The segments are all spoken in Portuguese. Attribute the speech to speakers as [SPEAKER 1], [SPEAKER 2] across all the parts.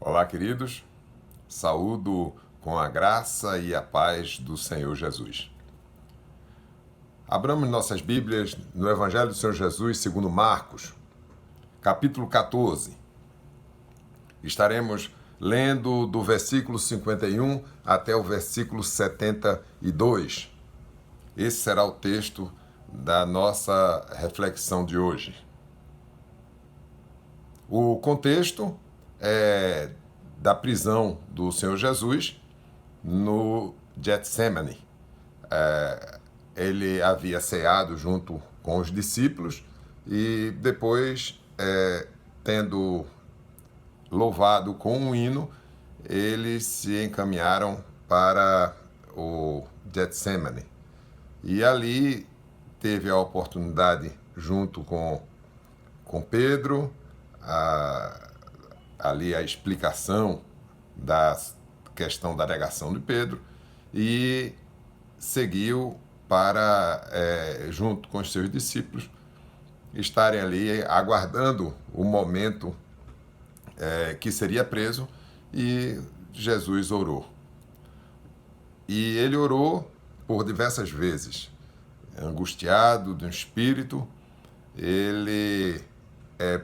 [SPEAKER 1] Olá, queridos. Saúdo com a graça e a paz do Senhor Jesus. Abramos nossas Bíblias no Evangelho do Senhor Jesus segundo Marcos, capítulo 14. Estaremos lendo do versículo 51 até o versículo 72. Esse será o texto da nossa reflexão de hoje. O contexto é da prisão do Senhor Jesus no Getsemane. Ele havia ceado junto com os discípulos e depois, tendo louvado com um hino, eles se encaminharam para o Getsemane. E ali teve a oportunidade, junto com Pedro, ali a explicação da questão da negação de Pedro, e seguiu para, junto com os seus discípulos, estarem ali aguardando o momento que seria preso, e Jesus orou. E ele orou por diversas vezes, angustiado de um espírito. Ele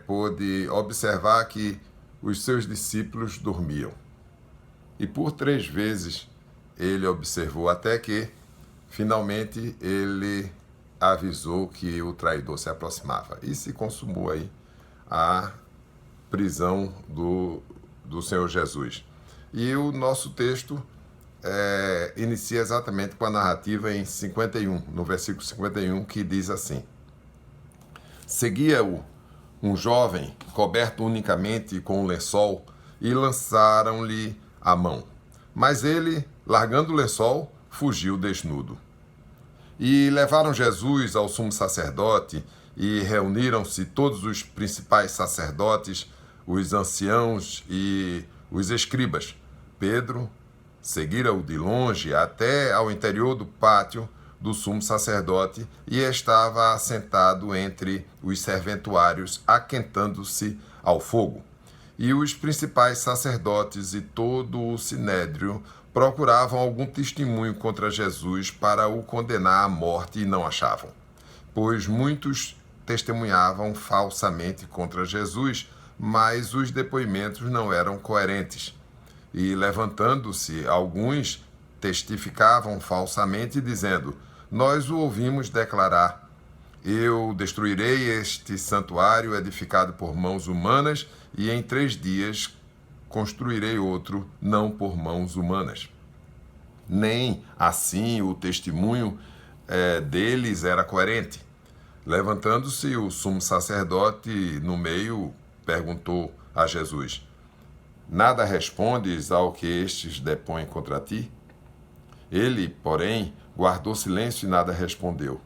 [SPEAKER 1] pôde observar que os seus discípulos dormiam. E por 3 vezes ele observou, até que, finalmente, ele avisou que o traidor se aproximava. E se consumou aí a prisão do Senhor Jesus. E o nosso texto inicia exatamente com a narrativa em 51, no versículo 51, que diz assim: Seguia-o um jovem coberto unicamente com um lençol, e lançaram-lhe a mão. Mas ele, largando o lençol, fugiu desnudo. E levaram Jesus ao sumo sacerdote, e reuniram-se todos os principais sacerdotes, os anciãos e os escribas. Pedro seguira-o de longe até ao interior do pátio do sumo sacerdote, e estava assentado entre os serventuários, aquentando-se ao fogo. E os principais sacerdotes e todo o sinédrio procuravam algum testemunho contra Jesus para o condenar à morte, e não achavam, pois muitos testemunhavam falsamente contra Jesus, mas os depoimentos não eram coerentes. E levantando-se alguns, testificavam falsamente, dizendo: Nós o ouvimos declarar: Eu destruirei este santuário edificado por mãos humanas, e em 3 dias construirei outro, não por mãos humanas. Nem assim o testemunho deles era coerente. Levantando-se o sumo sacerdote no meio, perguntou a Jesus: Nada respondes ao que estes depõem contra ti? Ele, porém, guardou silêncio e nada respondeu.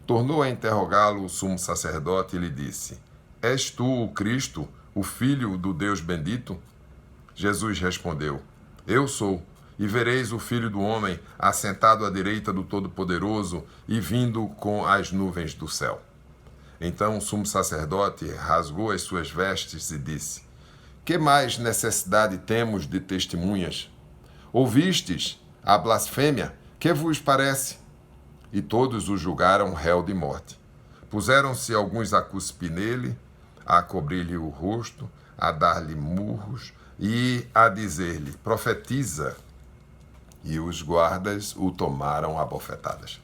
[SPEAKER 1] Tornou a interrogá-lo o sumo sacerdote e lhe disse: És tu o Cristo, o Filho do Deus bendito? Jesus respondeu: Eu sou, e vereis o Filho do Homem assentado à direita do Todo-Poderoso e vindo com as nuvens do céu. Então o sumo sacerdote rasgou as suas vestes e disse: Que mais necessidade temos de testemunhas? Ouvistes a blasfêmia? Que vos parece? E todos o julgaram réu de morte. Puseram-se alguns a cuspir nele, a cobrir-lhe o rosto, a dar-lhe murros e a dizer-lhe: Profetiza. E os guardas o tomaram a bofetadas.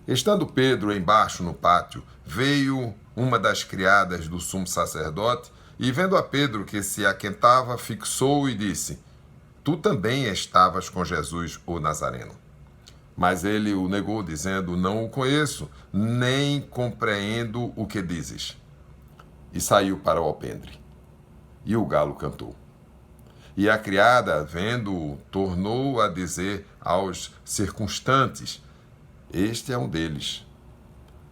[SPEAKER 1] Estando Pedro embaixo no pátio, veio uma das criadas do sumo sacerdote, e vendo a Pedro que se aquentava, fixou-o e disse: Tu também estavas com Jesus, o Nazareno. Mas ele o negou, dizendo: Não o conheço, nem compreendo o que dizes. E saiu para o alpendre. E o galo cantou. E a criada, vendo-o, tornou a dizer aos circunstantes: Este é um deles.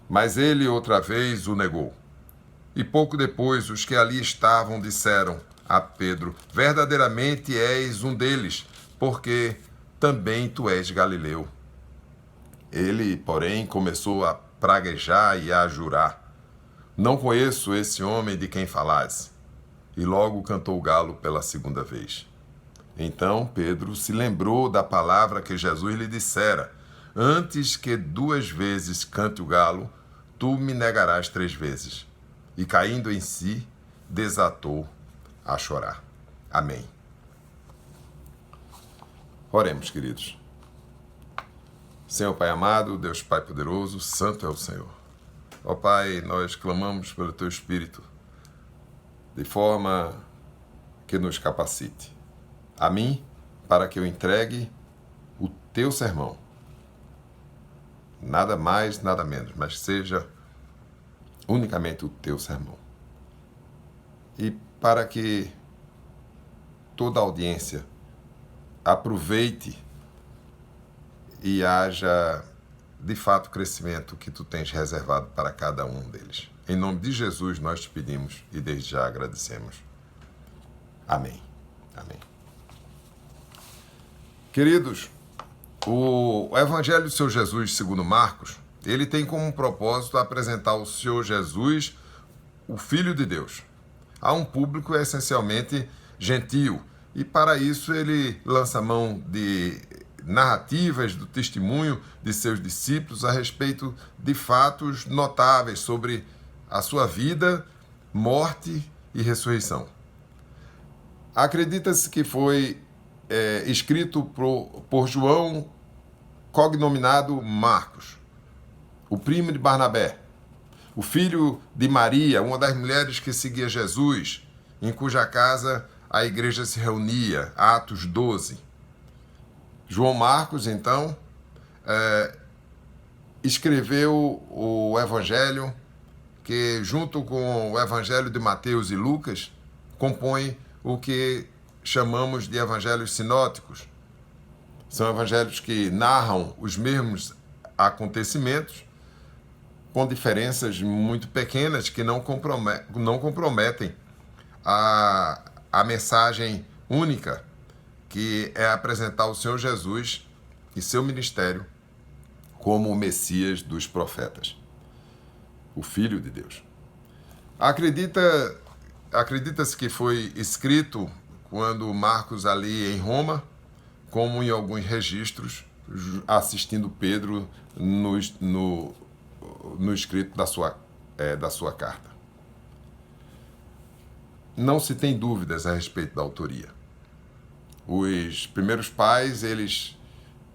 [SPEAKER 1] Mas ele outra vez o negou. E pouco depois os que ali estavam disseram a Pedro: Verdadeiramente és um deles, porque também tu és galileu. Ele, porém, começou a praguejar e a jurar: Não conheço esse homem de quem falais. e logo cantou o galo pela segunda vez. Então Pedro se lembrou da palavra que Jesus lhe dissera: antes que 2 vezes cante o galo, tu me negarás 3 vezes. E caindo em si, desatou a chorar. Amém. Oremos, queridos. Senhor Pai amado, Deus Pai poderoso, santo é o Senhor. Ó Pai, nós clamamos pelo Teu Espírito, de forma que nos capacite. A mim, para que eu entregue o Teu sermão. Nada mais, nada menos, mas seja unicamente o Teu sermão. E para que toda a audiência aproveite e haja, de fato, o crescimento que Tu tens reservado para cada um deles. Em nome de Jesus nós te pedimos e desde já agradecemos. Amém. Amém. Queridos, o Evangelho do Senhor Jesus segundo Marcos, ele tem como propósito apresentar o Senhor Jesus, o Filho de Deus, a um público essencialmente gentil. E para isso ele lança mão de narrativas do testemunho de seus discípulos a respeito de fatos notáveis sobre a sua vida, morte e ressurreição. Acredita-se que foi escrito por João, cognominado Marcos, o primo de Barnabé, o filho de Maria, uma das mulheres que seguia Jesus, em cuja casa a igreja se reunia, Atos 12. João Marcos, então, escreveu o Evangelho, que junto com o Evangelho de Mateus e Lucas, compõe o que chamamos de evangelhos sinóticos. São evangelhos que narram os mesmos acontecimentos, com diferenças muito pequenas que não comprometem a mensagem única, que é apresentar o Senhor Jesus e seu ministério como o Messias dos profetas, o Filho de Deus. Acredita-se que foi escrito quando Marcos ali em Roma, como em alguns registros, assistindo Pedro no escrito da sua carta. Não se tem dúvidas a respeito da autoria. Os primeiros pais, eles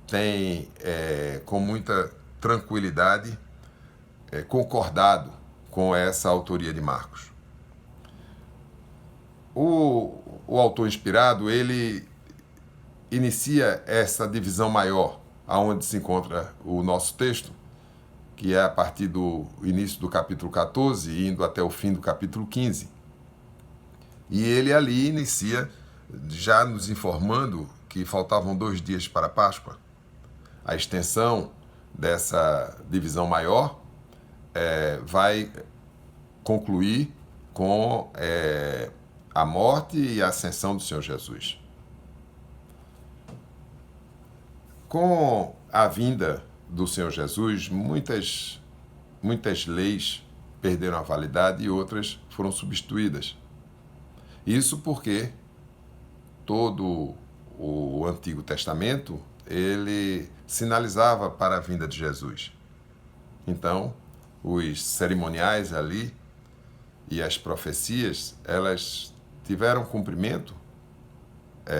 [SPEAKER 1] têm, com muita tranquilidade, concordado com essa autoria de Marcos. O autor inspirado, ele inicia essa divisão maior, aonde se encontra o nosso texto, que é a partir do início do capítulo 14, indo até o fim do capítulo 15. E ele ali inicia já nos informando que faltavam 2 dias para a Páscoa. A extensão dessa divisão maior vai concluir com a morte e a ascensão do Senhor Jesus. Com a vinda do Senhor Jesus, muitas leis perderam a validade e outras foram substituídas. Isso porque todo o Antigo Testamento, ele sinalizava para a vinda de Jesus. Então, os cerimoniais ali e as profecias, elas tiveram cumprimento,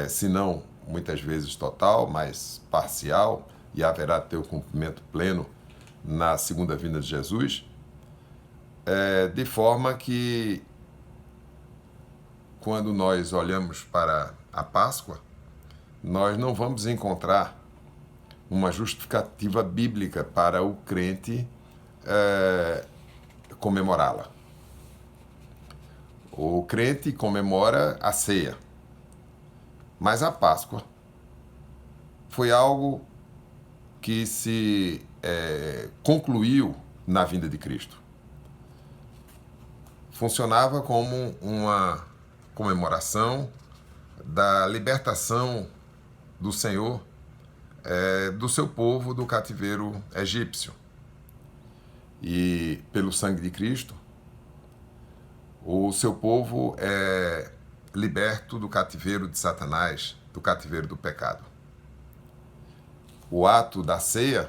[SPEAKER 1] se não muitas vezes total, mas parcial, e haverá de ter o cumprimento pleno na segunda vinda de Jesus, de forma que, quando nós olhamos para a Páscoa, nós não vamos encontrar uma justificativa bíblica para o crente comemorá-la. O crente comemora a ceia, mas a Páscoa foi algo que se concluiu na vinda de Cristo. Funcionava como uma comemoração da libertação do Senhor, do seu povo do cativeiro egípcio. E pelo sangue de Cristo, o seu povo é liberto do cativeiro de Satanás, do cativeiro do pecado. O ato da ceia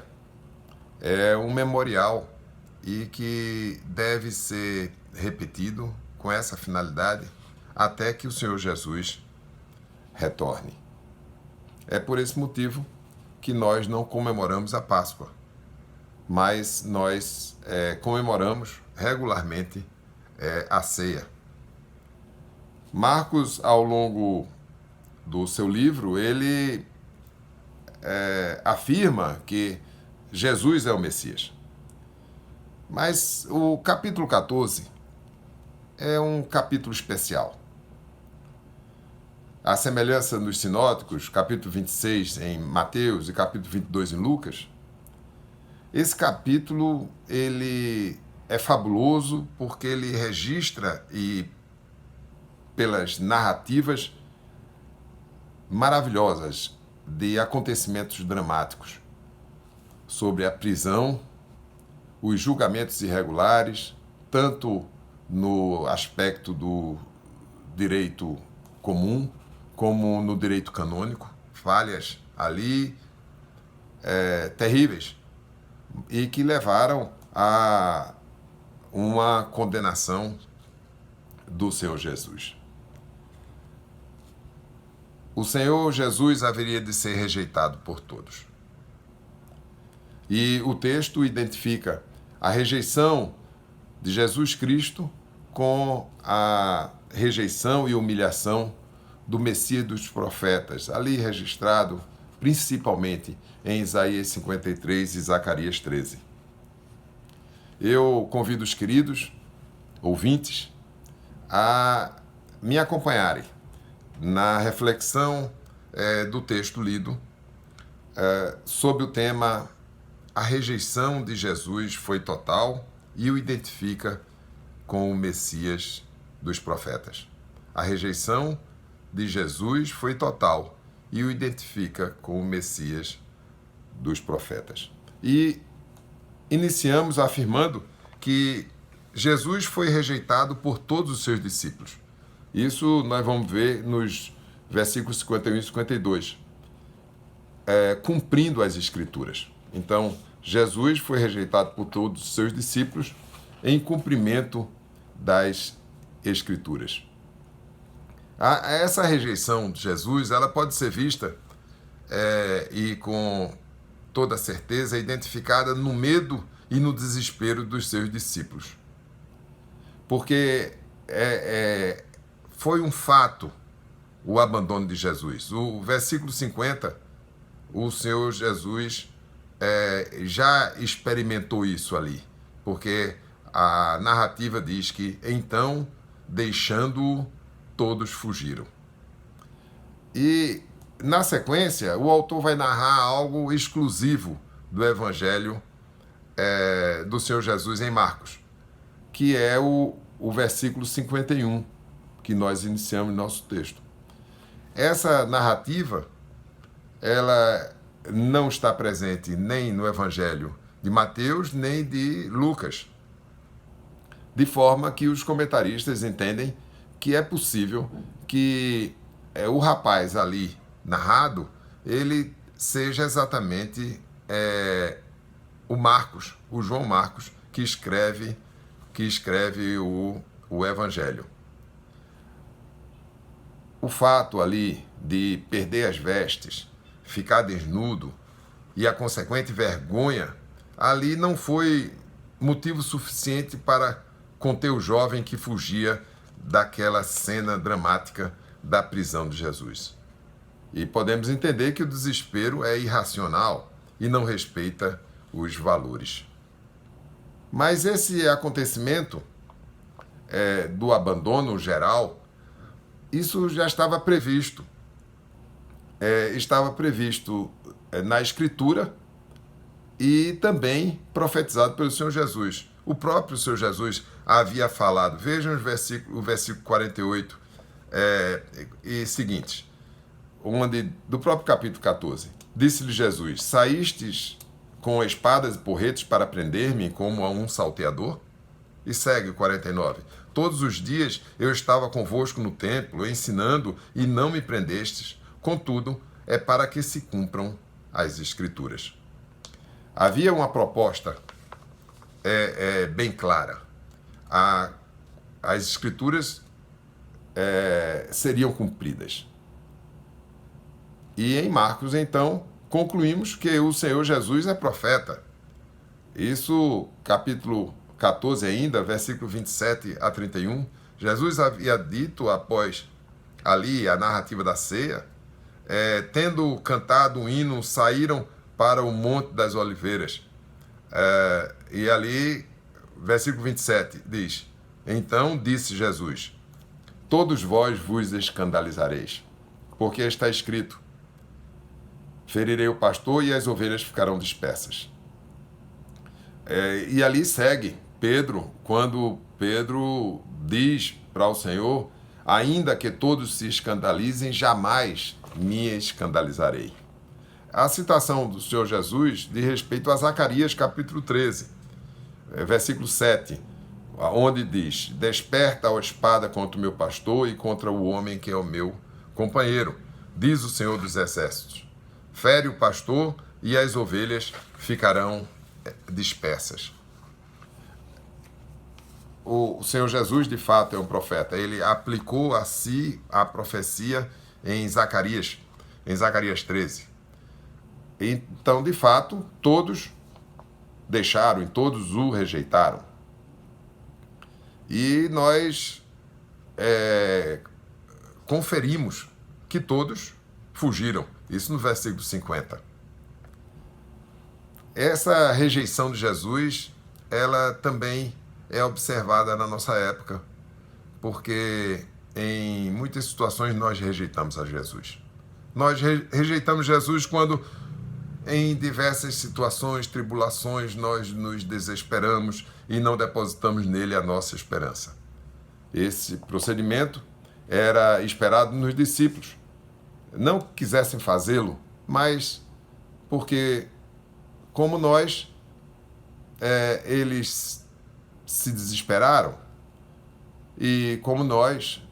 [SPEAKER 1] é um memorial e que deve ser repetido com essa finalidade até que o Senhor Jesus retorne. É por esse motivo que nós não comemoramos a Páscoa, mas nós comemoramos regularmente a ceia. Marcos, ao longo do seu livro, ele afirma que Jesus é o Messias. Mas o capítulo 14 é um capítulo especial. A semelhança dos sinóticos, capítulo 26 em Mateus e capítulo 22 em Lucas, esse capítulo ele é fabuloso porque ele registra e pelas narrativas maravilhosas de acontecimentos dramáticos sobre a prisão, os julgamentos irregulares, tanto no aspecto do direito comum como no direito canônico, falhas ali terríveis e que levaram a uma condenação do Senhor Jesus. O Senhor Jesus haveria de ser rejeitado por todos. E o texto identifica a rejeição de Jesus Cristo com a rejeição e humilhação do Messias dos profetas, ali registrado principalmente em Isaías 53 e Zacarias 13. Eu convido os queridos ouvintes a me acompanharem na reflexão do texto lido sobre o tema A rejeição de Jesus foi total e o identifica com o Messias dos profetas. A rejeição de Jesus foi total e o identifica com o Messias dos profetas. E iniciamos afirmando que Jesus foi rejeitado por todos os seus discípulos. Isso nós vamos ver nos versículos 51 e 52, cumprindo as Escrituras. Então, Jesus foi rejeitado por todos os seus discípulos em cumprimento das Escrituras. Essa rejeição de Jesus, ela pode ser vista e com toda certeza identificada no medo e no desespero dos seus discípulos. Porque foi um fato o abandono de Jesus. O versículo 50, o Senhor Jesus já experimentou isso ali, porque a narrativa diz que então, deixando-o, todos fugiram. E, na sequência, o autor vai narrar algo exclusivo do Evangelho do Senhor Jesus em Marcos, que é o versículo 51, que nós iniciamos nosso texto. Essa narrativa, ela não está presente nem no Evangelho de Mateus, nem de Lucas, de forma que os comentaristas entendem que é possível que o rapaz ali narrado, ele seja exatamente o Marcos, o João Marcos, que escreve o Evangelho. O fato ali de perder as vestes, ficar desnudo e a consequente vergonha, ali não foi motivo suficiente para conter o jovem que fugia daquela cena dramática da prisão de Jesus. E podemos entender que o desespero é irracional e não respeita os valores. Mas esse acontecimento do abandono geral, isso já estava previsto. Estava previsto na Escritura e também profetizado pelo Senhor Jesus. O próprio Senhor Jesus havia falado, vejam o versículo 48 e seguintes, do próprio capítulo 14. Disse-lhe Jesus: saístes com espadas e porretes para prender-me como a um salteador? E segue o 49. todos os dias eu estava convosco no templo, ensinando, e não me prendestes. Contudo, é para que se cumpram as Escrituras. Havia uma proposta bem clara. As Escrituras seriam cumpridas. E em Marcos, então, concluímos que o Senhor Jesus é profeta. Isso, capítulo 14 ainda, versículo 27 a 31, Jesus havia dito após ali a narrativa da ceia, tendo cantado um hino, saíram para o Monte das Oliveiras. E ali, versículo 27, diz: Então disse Jesus, todos vós vos escandalizareis, porque está escrito, ferirei o pastor e as ovelhas ficarão dispersas. E ali segue Pedro, quando Pedro diz para o Senhor, ainda que todos se escandalizem, jamais me escandalizarei. A citação do Senhor Jesus diz respeito a Zacarias, capítulo 13, versículo 7, onde diz, desperta a espada contra o meu pastor e contra o homem que é o meu companheiro, diz o Senhor dos Exércitos. Fere o pastor e as ovelhas ficarão dispersas. O Senhor Jesus, de fato, é um profeta. Ele aplicou a si a profecia em Zacarias 13. Então, de fato, todos deixaram e todos o rejeitaram. E nós conferimos que todos fugiram. Isso no versículo 50. Essa rejeição de Jesus, ela também é observada na nossa época, porque em muitas situações nós rejeitamos a Jesus. Nós rejeitamos Jesus quando, em diversas situações, tribulações, nós nos desesperamos e não depositamos nele a nossa esperança. Esse procedimento era esperado nos discípulos. Não quisessem fazê-lo, mas porque, como nós, eles se desesperaram, e como nós,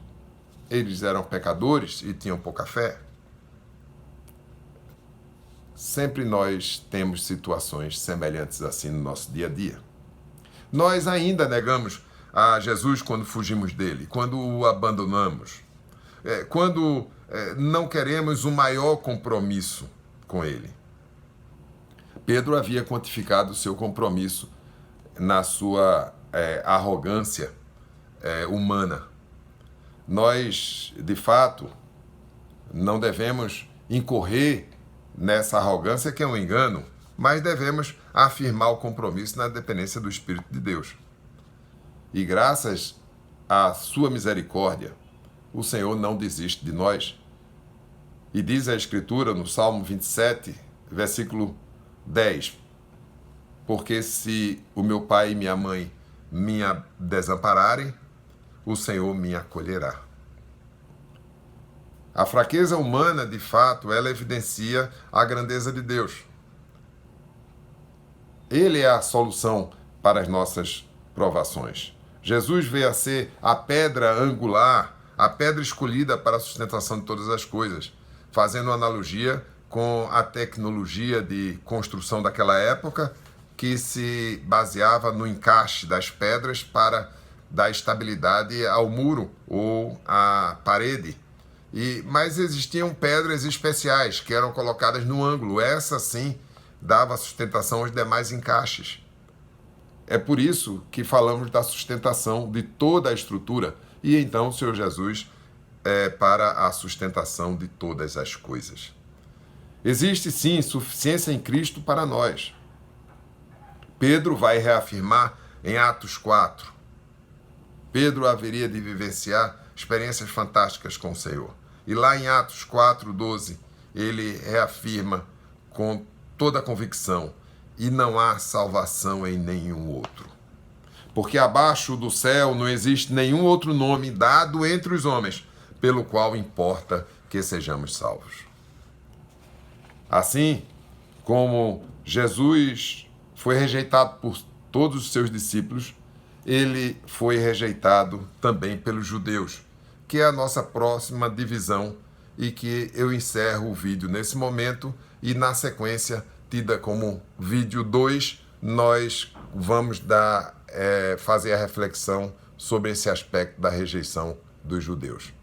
[SPEAKER 1] eles eram pecadores e tinham pouca fé. Sempre nós temos situações semelhantes assim no nosso dia a dia. Nós ainda negamos a Jesus quando fugimos dele, quando o abandonamos, quando não queremos um maior compromisso com ele. Pedro havia quantificado o seu compromisso na sua arrogância humana. Nós, de fato, não devemos incorrer nessa arrogância, que é um engano, mas devemos afirmar o compromisso na dependência do Espírito de Deus. E graças à sua misericórdia, o Senhor não desiste de nós. E diz a Escritura no Salmo 27, versículo 10, porque se o meu pai e minha mãe me desampararem, o Senhor me acolherá. A fraqueza humana, de fato, ela evidencia a grandeza de Deus. Ele é a solução para as nossas provações. Jesus veio a ser a pedra angular, a pedra escolhida para a sustentação de todas as coisas, fazendo analogia com a tecnologia de construção daquela época, que se baseava no encaixe das pedras para dar estabilidade ao muro ou à parede. Mas existiam pedras especiais que eram colocadas no ângulo. Essa, sim, dava sustentação aos demais encaixes. É por isso que falamos da sustentação de toda a estrutura. E então o Senhor Jesus é para a sustentação de todas as coisas. Existe, sim, suficiência em Cristo para nós. Pedro vai reafirmar em Atos 4. Pedro haveria de vivenciar experiências fantásticas com o Senhor. E lá em Atos 4:12, ele reafirma com toda a convicção, e não há salvação em nenhum outro. Porque abaixo do céu não existe nenhum outro nome dado entre os homens, pelo qual importa que sejamos salvos. Assim como Jesus foi rejeitado por todos os seus discípulos, ele foi rejeitado também pelos judeus, que é a nossa próxima divisão e que eu encerro o vídeo nesse momento e na sequência, tida como vídeo 2, nós vamos fazer a reflexão sobre esse aspecto da rejeição dos judeus.